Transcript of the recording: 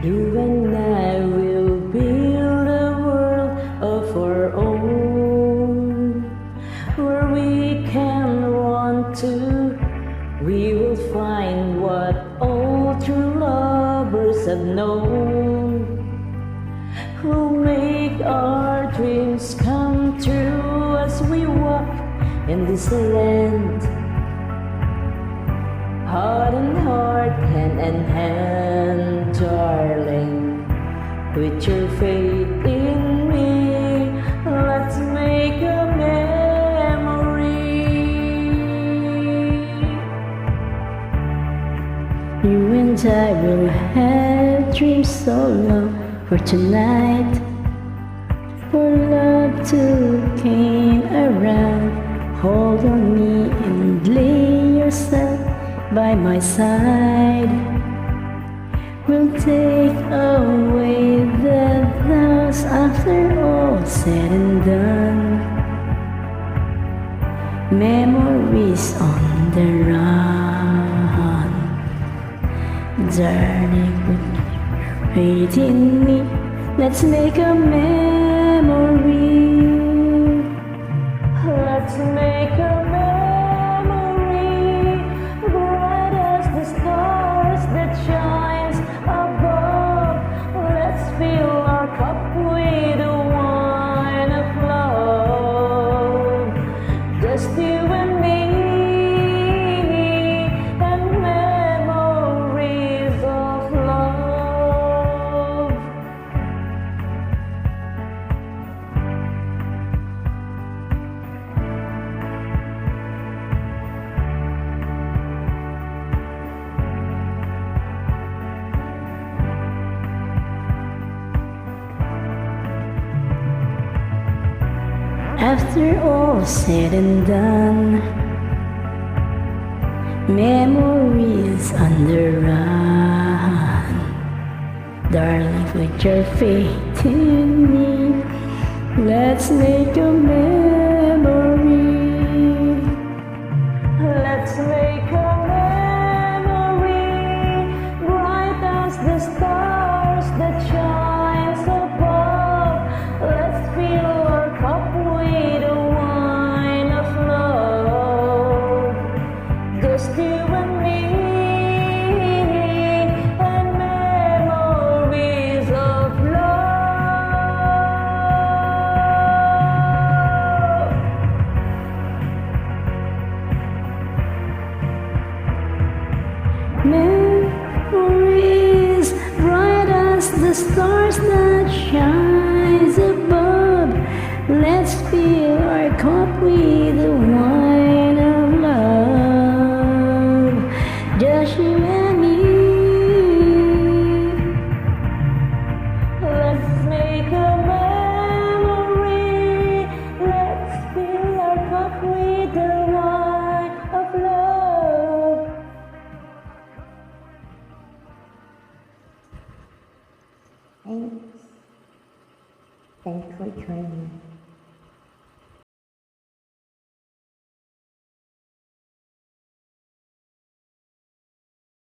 You and I will build a world of our own, where we can run to. We will find what all true lovers have known. We'll make our dreams come true as we walk in this land. Heart and heart, hand in hand, darling. With your faith in me, let's make a memory. You and I will have dreams so long for tonight, for love to came around. Hold on me and lay yourself by my side. We'll take away the doubts after all said and done. Memories on the run, darling, with faith in me, let's make a memory. Let's make a memory, bright as the stars that shines above. Let's fill our cup with the wine of love, just you and me, and memories of love. After all said and done, memories on the run, darling, with your faith in me, let's make a memory. Let's make a memory, bright as the stars that shines above. Let's fill our cup with the wine of love, just you and me, and memories of love. Memories bright as the stars that shines above. Let's fill our cup with the wine of love, just you and me. Let's make a memory. Let's fill our cup with the wine of love. Thanks. Thanks for joining.